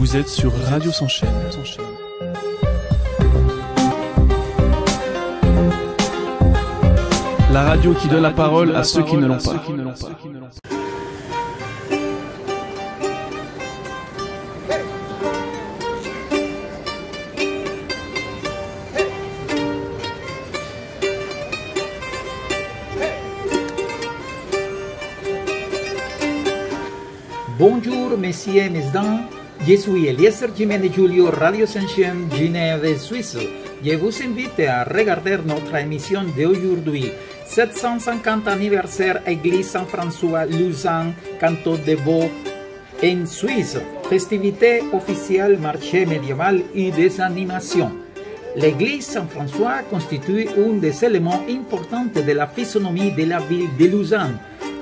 Vous êtes sur Radio S'enchaîne. La radio qui donne la parole à ceux qui ne l'ont pas. Bonjour, messieurs, mesdames. Je suis Eliezer Jiménez Julio, Radio S'enchaîne, Genève, Suisse. Je vous invite à regarder notre émission d'aujourd'hui. 750 anniversaire Église Saint-François, Lausanne, Canton de Vaud, en Suisse. Festivités officielles, marché médiéval et des animations. L'église Saint-François constitue un des éléments importants de la physionomie de la ville de Lausanne.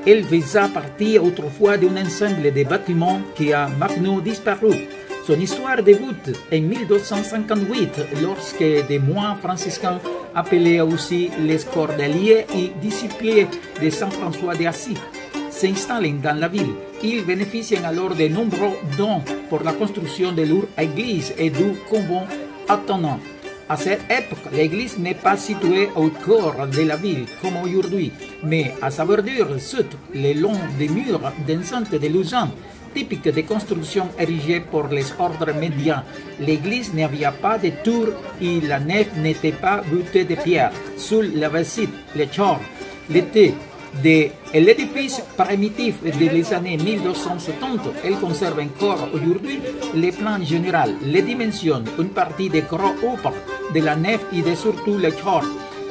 Elle faisait partie autrefois d'un ensemble de bâtiments qui a maintenant disparu. Son histoire débute en 1258 lorsque des moines franciscains appelés aussi les Cordeliers et disciples de Saint François d'Assise s'installent dans la ville. Ils bénéficient alors de nombreux dons pour la construction de leur église et du convent attenant. À cette époque, l'église n'est pas située au cœur de la ville comme aujourd'hui, mais à sa bordure sud, le long des murs d'enceinte de Lausanne, typique des constructions érigées pour les ordres médians. L'église n'avait pas de tour et la nef n'était pas voûtée de pierre. Sous la vasite, le chor, l'été de l'édifice primitif des années 1270, elle conserve encore aujourd'hui les plans généraux, les dimensions, une partie des gros ouvres de la nef et de surtout le chor.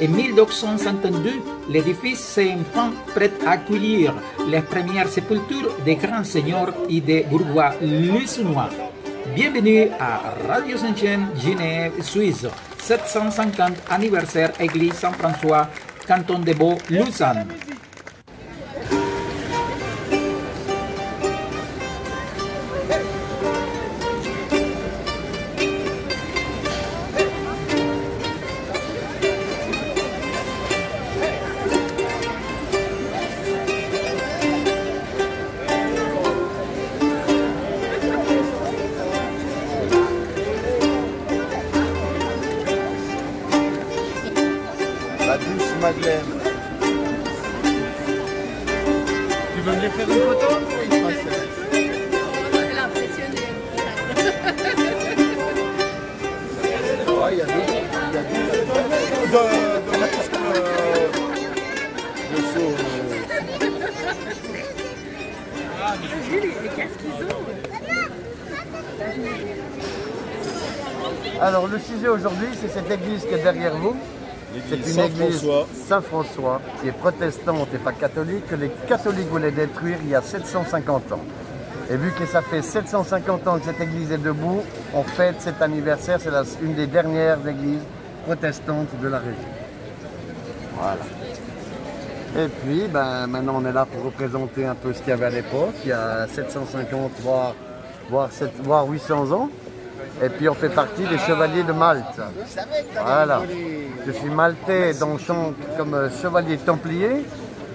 En 1252, l'édifice s'est enfin prêt à accueillir les premières sépultures des grands seigneurs et des bourgeois lausannois. Bienvenue à Radio S'enchaîne, Genève, Suisse, 750 anniversaire Église Saint-François, Canton de Vaud, Lausanne. Madeleine. Tu veux venir faire une photo ou une princesse? Elle est impressionnée. Il y a deux Les casques qu'ils ont. Alors le sujet aujourd'hui, c'est cette église qui est derrière vous. C'est une église Saint-François qui est protestante et pas catholique, que les catholiques voulaient détruire il y a 750 ans. Et vu que ça fait 750 ans que cette église est debout, on fête cet anniversaire, c'est une des dernières églises protestantes de la région. Voilà. Et puis, maintenant on est là pour représenter un peu ce qu'il y avait à l'époque, il y a 750 voire 800 ans. Et puis on fait partie des chevaliers de Malte. Voilà. Je suis maltais dans le champ comme chevalier templier.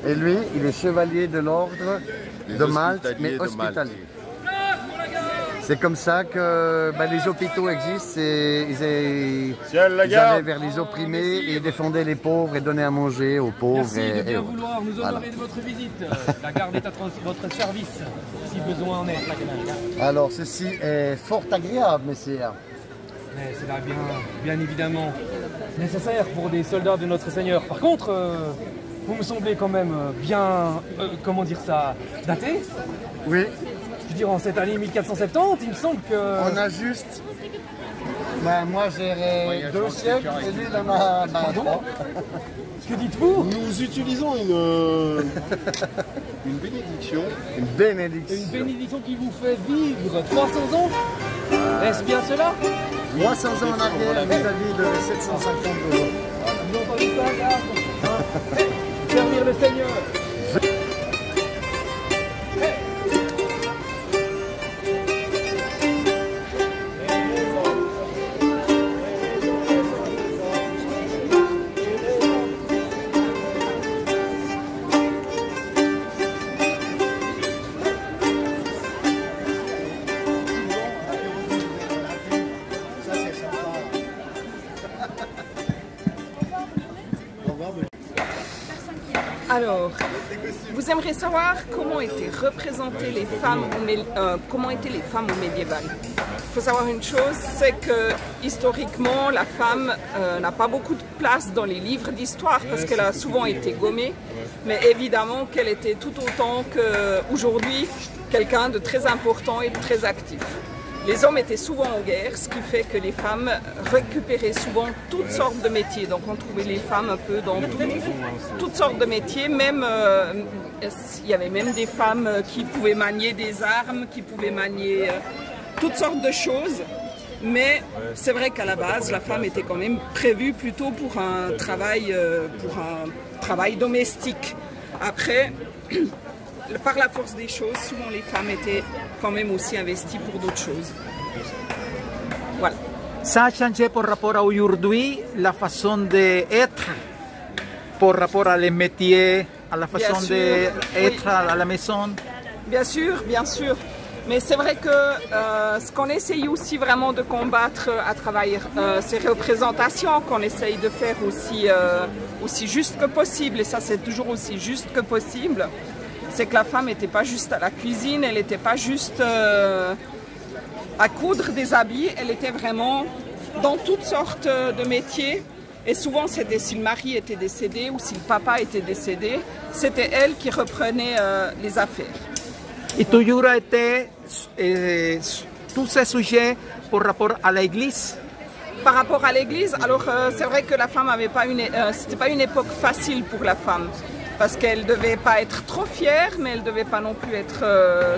Et lui, il est chevalier de l'ordre de Malte, mais hospitalier. C'est comme ça que les hôpitaux existent. Ils allaient vers les opprimés et défendaient les pauvres et donnaient à manger aux pauvres. Merci de bien vouloir nous honorer de votre visite. La garde est à votre service, si besoin en est. Alors ceci est fort agréable, messieurs. Mais c'est là bien évidemment nécessaire pour des soldats de notre Seigneur. Par contre, vous me semblez quand même bien, comment dire ça, daté. Oui. Je veux dire, en cette année 1470, il me semble que... On a juste... moi j'ai 2 siècles et lui il en a 3. Que dites-vous? Nous utilisons une bénédiction. Une bénédiction. Une bénédiction qui vous fait vivre 300 ans. Est-ce bien cela? 300 ans en arrière vis-à-vis de 750 d'aujourd'hui. Vous entendez ça, regarde. Servir le Seigneur. Alors, vous aimeriez savoir comment étaient représentées les femmes comment étaient les femmes au médiéval. Il faut savoir une chose, c'est que historiquement, la femme n'a pas beaucoup de place dans les livres d'histoire parce qu'elle a souvent été gommée, mais évidemment qu'elle était tout autant qu'aujourd'hui quelqu'un de très important et de très actif. Les hommes étaient souvent en guerre, ce qui fait que les femmes récupéraient souvent toutes sortes de métiers. Donc on trouvait les femmes un peu dans toutes sortes de métiers. Même, il y avait même des femmes qui pouvaient manier des armes, qui pouvaient manier toutes sortes de choses. Mais c'est vrai qu'à la base, la femme était quand même prévue plutôt pour un travail domestique. Après, par la force des choses, souvent les femmes étaient quand même aussi investies pour d'autres choses. Voilà. Ça a changé par rapport à aujourd'hui, la façon d'être, par rapport à les métiers, à la façon d'être à la maison? Bien sûr, bien sûr. Mais c'est vrai que ce qu'on essaye aussi vraiment de combattre à travers ces représentations, qu'on essaye de faire aussi juste que possible, et ça c'est toujours aussi juste que possible, c'est que la femme n'était pas juste à la cuisine, elle n'était pas juste à coudre des habits, elle était vraiment dans toutes sortes de métiers. Et souvent, c'était si le mari était décédé ou si le papa était décédé, c'était elle qui reprenait les affaires. Et toujours été tous ces sujets par rapport à l'église? Par rapport à l'église, alors c'est vrai que la femme n'avait pas c'était pas une époque facile pour la femme. Parce qu'elle ne devait pas être trop fière, mais elle ne devait pas non plus être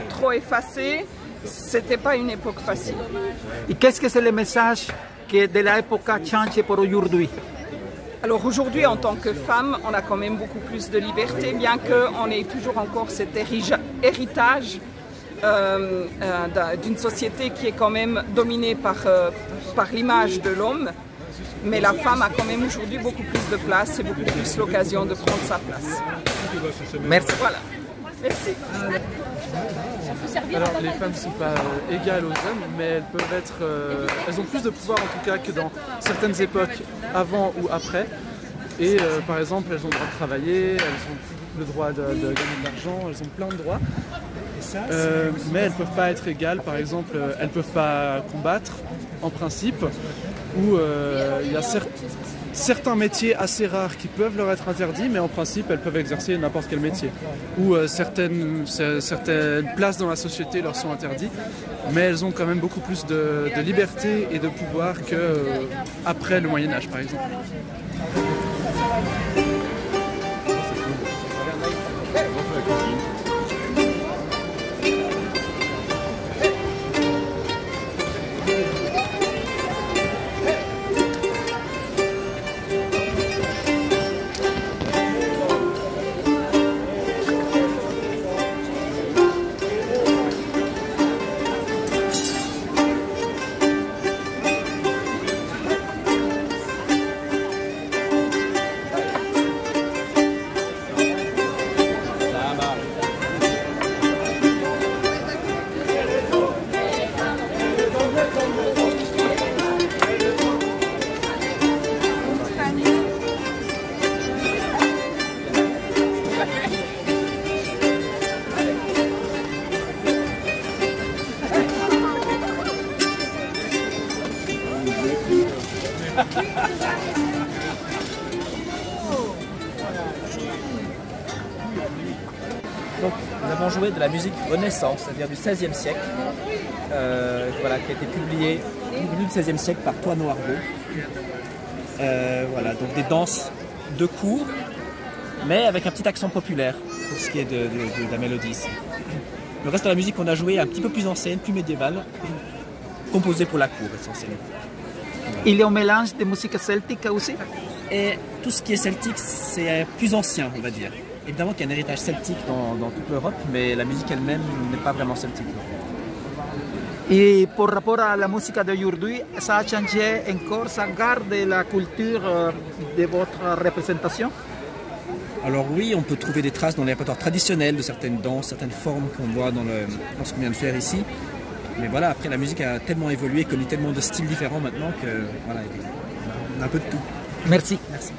trop effacée. C'était pas une époque facile. Et qu'est-ce que c'est le message que de l'époque a changé pour aujourd'hui? Alors aujourd'hui, en tant que femme, on a quand même beaucoup plus de liberté, bien qu'on ait toujours encore cet héritage d'une société qui est quand même dominée par l'image de l'homme. Mais la femme a quand même aujourd'hui beaucoup plus de place et beaucoup plus l'occasion de prendre sa place. Merci. Voilà. Merci. Alors les femmes ne sont pas égales aux hommes, mais elles peuvent être, elles ont plus de pouvoir en tout cas que dans certaines époques avant ou après. Et par exemple, elles ont le droit de travailler, elles ont le droit de gagner de l'argent, elles ont plein de droits. Mais elles ne peuvent pas être égales, par exemple, elles ne peuvent pas combattre en principe, ou il y a certains métiers assez rares qui peuvent leur être interdits, mais en principe elles peuvent exercer n'importe quel métier. Ou certaines places dans la société leur sont interdites, mais elles ont quand même beaucoup plus de liberté et de pouvoir qu'après le Moyen-Âge par exemple. Donc, nous avons joué de la musique Renaissance, c'est-à-dire du XVIe siècle, voilà, qui a été publiée au début du XVIe siècle par Toine Noirbeau. Voilà, donc des danses de cour, mais avec un petit accent populaire pour ce qui est de la mélodie ici. Le reste de la musique qu'on a joué est un petit peu plus ancienne, plus médiévale, composée pour la cour essentiellement. Il y a un mélange de musique celtique aussi? Et tout ce qui est celtique, c'est plus ancien, on va dire. Évidemment qu'il y a un héritage celtique dans toute l'Europe, mais la musique elle-même n'est pas vraiment celtique. Et par rapport à la musique d'aujourd'hui, ça a changé encore, ça garde la culture de votre représentation? Alors oui, on peut trouver des traces dans les répertoires traditionnels de certaines danses, certaines formes qu'on voit dans ce qu'on vient de faire ici. Mais voilà, après la musique a tellement évolué, connu tellement de styles différents maintenant que voilà, on a un peu de tout. Merci. Merci.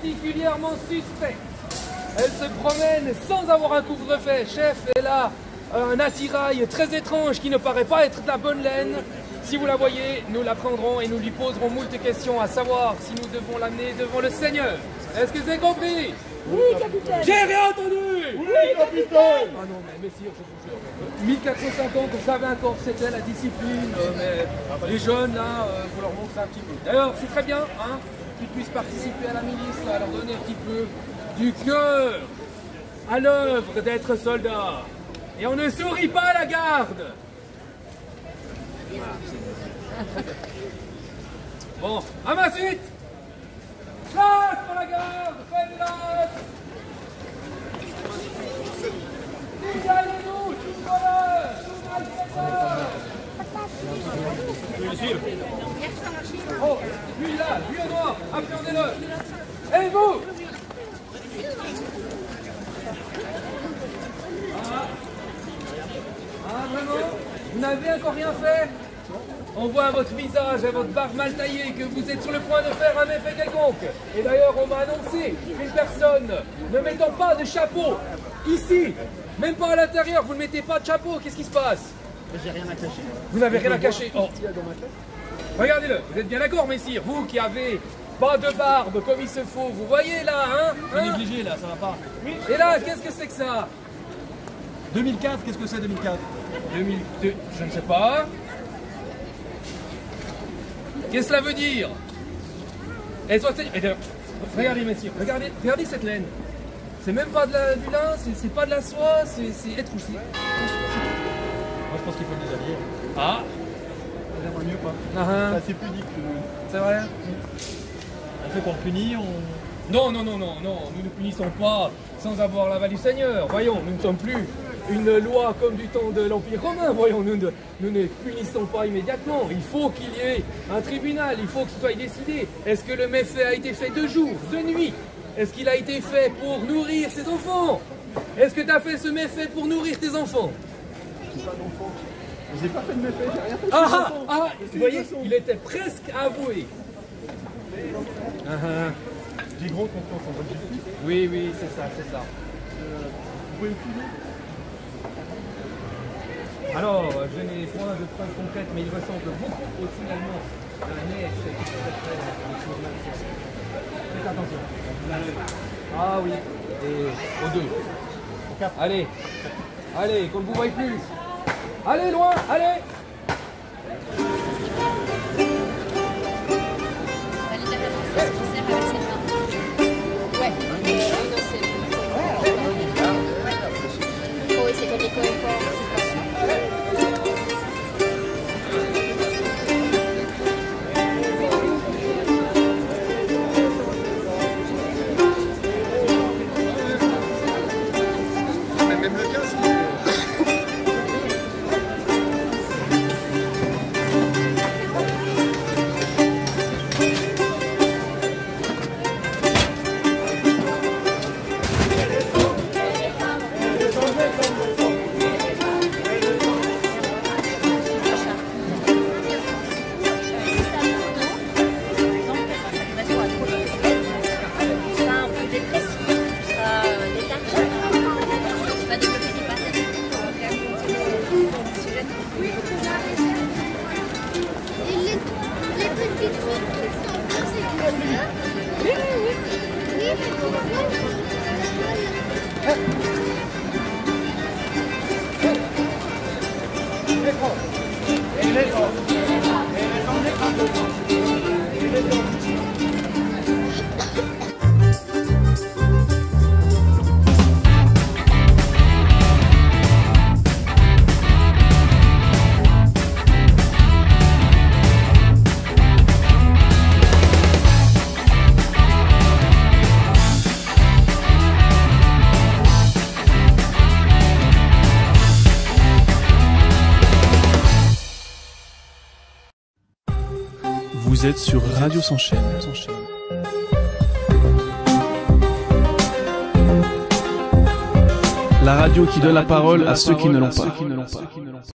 particulièrement suspecte. Elle se promène sans avoir un couvre-feu. Chef, elle a un attirail très étrange qui ne paraît pas être de la bonne laine. Si vous la voyez, nous la prendrons et nous lui poserons moult questions, à savoir si nous devons l'amener devant le Seigneur. Est-ce que c'est compris? Oui, capitaine. J'ai rien entendu. Oui, capitaine. Ah non, mais messire, je vous jure. 1450, vous savez encore c'était la discipline, mais les jeunes, là, faut leur montrer un petit peu. D'ailleurs, c'est très bien, hein, qu'ils puissent participer à la milice, à leur donner un petit peu du cœur à l'œuvre d'être soldat. Et on ne sourit pas à la garde. Bon, à ma suite. Place pour la garde, faites place. Dégalez-nous, tout voleur, tout malfaiteur. Vous le suivre? Oh, lui là, lui au noir, appréhendez-le. Et vous? Ah, vraiment? Vous n'avez encore rien fait? On voit à votre visage, à votre barbe mal taillée, que vous êtes sur le point de faire un méfait quelconque. Et d'ailleurs, on m'a annoncé qu'une personne ne mettant pas de chapeau ici, même pas à l'intérieur, vous ne mettez pas de chapeau, qu'est-ce qui se passe? J'ai rien à cacher. Vous n'avez rien à cacher. Oh. Regardez-le, vous êtes bien d'accord, messire, vous qui avez pas de barbe comme il se faut, vous voyez là, hein, Négligé là, ça va pas. Et là, qu'est-ce que c'est que ça? 2004, qu'est-ce que c'est 2004? 2002, je ne sais pas. Qu'est-ce que cela veut dire? Regardez, messieurs, regardez cette laine. C'est même pas du lin, c'est pas de la soie, c'est étroussé. Moi je pense qu'il faut le déshabiller. Ah, Ça mieux pas. ah, C'est pudique. c'est vrai? On fait qu'on le punit, Non, nous ne punissons pas sans avoir l'aval du Seigneur. Voyons, nous ne sommes plus une loi comme du temps de l'Empire romain. Voyons, nous ne punissons pas immédiatement. Il faut qu'il y ait un tribunal, il faut que ce soit décidé. Est-ce que le méfait a été fait de jour, de nuit? Est-ce qu'il a été fait pour nourrir ses enfants? Est-ce que tu as fait ce méfait pour nourrir tes enfants? J'ai pas d'enfant. J'ai pas fait de méfait, j'ai rien fait. Vous voyez, il était presque avoué. J'ai gros confiance en votre justice. Oui, c'est ça. Vous pouvez me filmer? Alors, je n'ai point de preuves concrètes, mais il ressemble beaucoup au signalement d'un ex qui se fait faites attention. Ah oui, et aux deux. Allez, qu'on ne vous voie plus. Allez, loin, allez. Ouais. Oui, c'est comme les coefforts. Même le casque. Vous êtes sur Radio S'enchaîne. La radio qui donne la parole à ceux qui ne l'ont pas.